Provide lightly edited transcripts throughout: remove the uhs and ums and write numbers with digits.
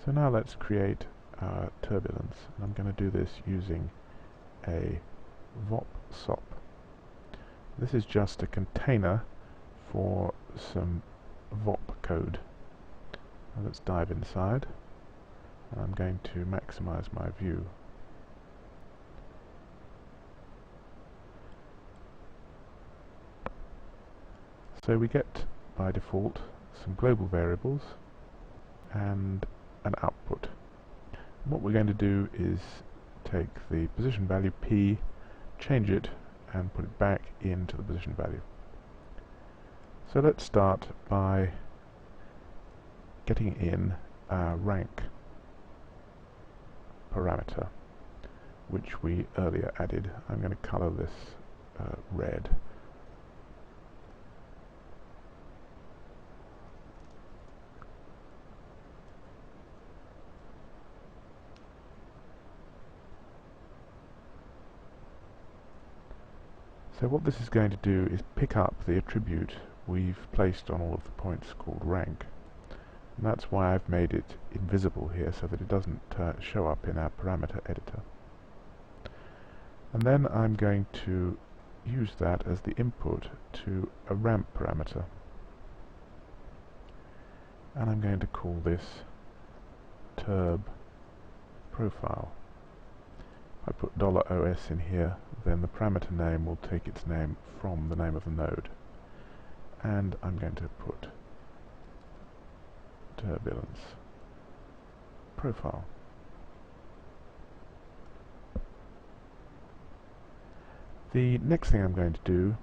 So now let's create turbulence, and I'm going to do this using a VOP-SOP. This is just a container for some VOP code. Now let's dive inside. I'm going to maximize my view. So we get by default some global variables and an output. And what we're going to do is take the position value P, change it and put it back into the position value. So let's start by getting in our rank parameter, which we earlier added. I'm going to color this red. So what this is going to do is pick up the attribute we've placed on all of the points called rank. And that's why I've made it invisible here, so that it doesn't show up in our parameter editor. And then I'm going to use that as the input to a ramp parameter. And I'm going to call this turb profile. If I put $OS in here, then the parameter name will take its name from the name of the node. And I'm going to put turbulence profile. The next thing I'm going to do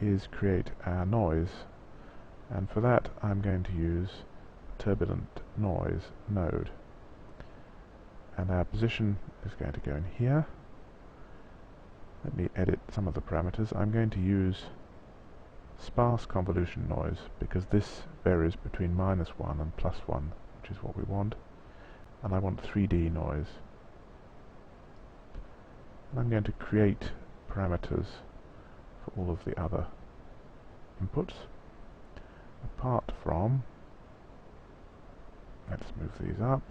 is create our noise, and for that I'm going to use turbulent noise node. And our position is going to go in here. Let me edit some of the parameters. I'm going to use sparse convolution noise, because this varies between -1 and +1, which is what we want. And I want 3D noise. And I'm going to create parameters for all of the other inputs, apart from, let's move these up,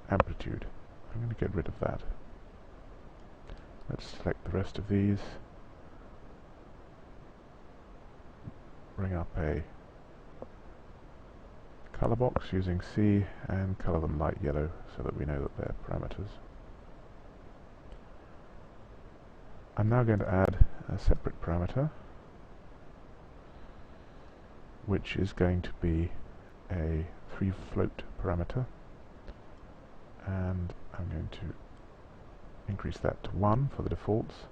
amplitude. I'm going to get rid of that. Let's select the rest of these, bring up a color box using C and color them light yellow so that we know that they're parameters. I'm now going to add a separate parameter, which is going to be a 3 float parameter, and I'm going to increase that to 1 for the defaults,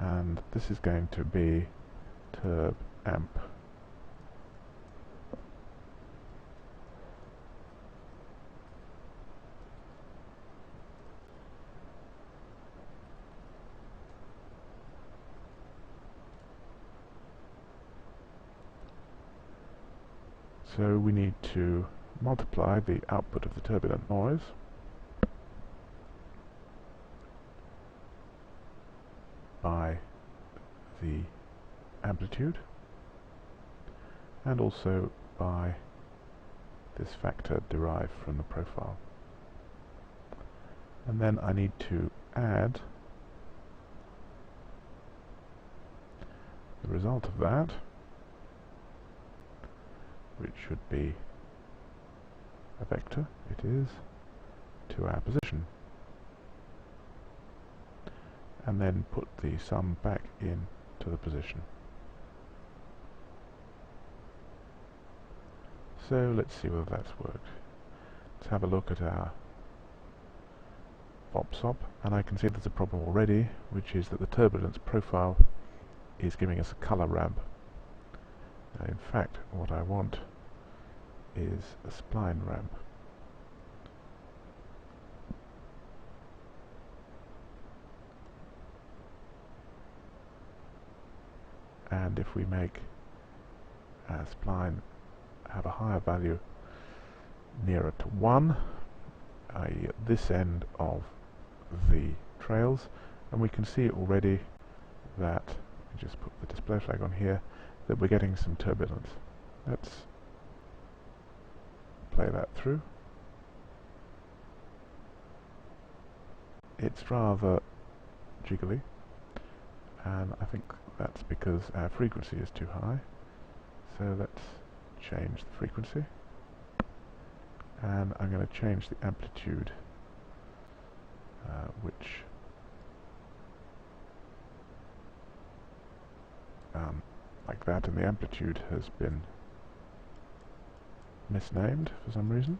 and this is going to be turb amp. So we need to multiply the output of the turbulent noise by the amplitude, and also by this factor derived from the profile. And then I need to add the result of that, which should be a vector, it is, to our position, and then put the sum back in to the position. So let's see whether that's worked. Let's have a look at our VOP-SOP, and I can see there's a problem already, which is that the turbulence profile is giving us a color ramp. Now, in fact, what I want is a spline ramp. And if we make our spline have a higher value nearer to 1, i.e. at this end of the trails, and we can see already that, we just put the display flag on here, that we're getting some turbulence. Let's play that through. It's rather jiggly, and I think that's because our frequency is too high. So let's change the frequency, and I'm going to change the amplitude, which like that, and the amplitude has been misnamed for some reason.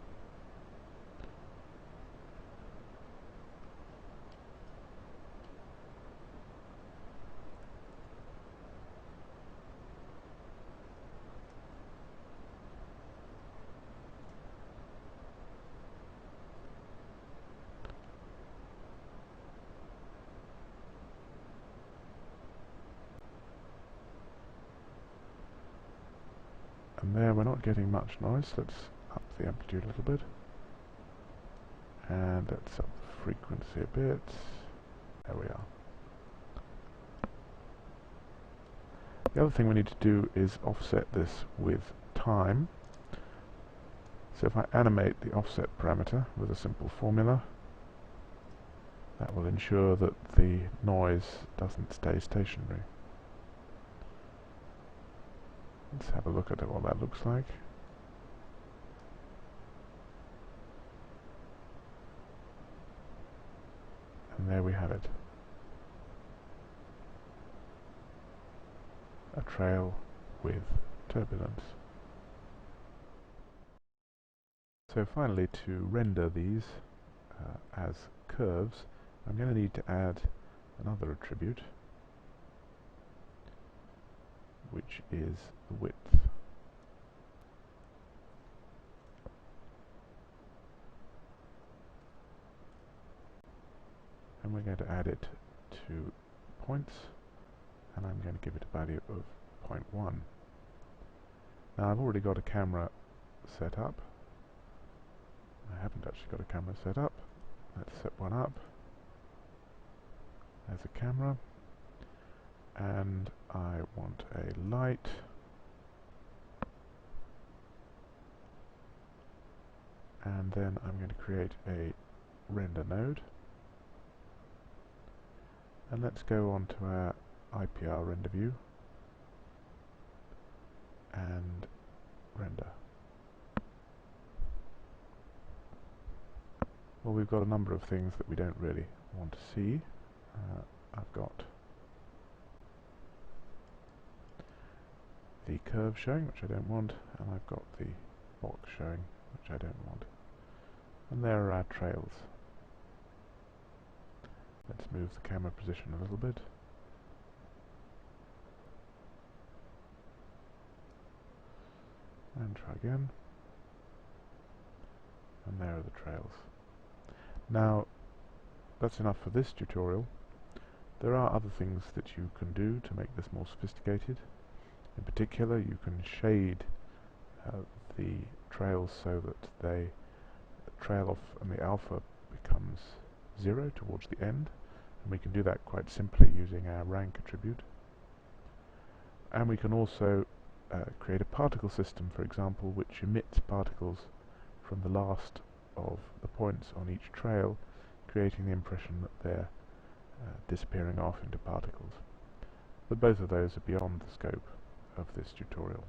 And there we're not getting much noise. Let's up the amplitude a little bit, and let's up the frequency a bit. There we are. The other thing we need to do is offset this with time. So if I animate the offset parameter with a simple formula, that will ensure that the noise doesn't stay stationary. Let's have a look at what that looks like. And there we have it. A trail with turbulence. So finally, to render these as curves, I'm going to need to add another attribute, which is the width. And we're going to add it to points, and I'm going to give it a value of 0.1. Now I've already got a camera set up. I haven't actually got a camera set up. Let's set one up. There's a camera, and I want a light, and then I'm going to create a render node, and let's go on to our IPR render view and render. Well, we've got a number of things that we don't really want to see. I've got the curve showing, which I don't want, and I've got the box showing, which I don't want. And there are our trails. Let's move the camera position a little bit. And try again. And there are the trails. Now, that's enough for this tutorial. There are other things that you can do to make this more sophisticated. In particular, you can shade the trails so that they trail off and the alpha becomes 0 towards the end, and we can do that quite simply using our rank attribute. And we can also create a particle system, for example, which emits particles from the last of the points on each trail, creating the impression that they're disappearing off into particles. But both of those are beyond the scope of this tutorial.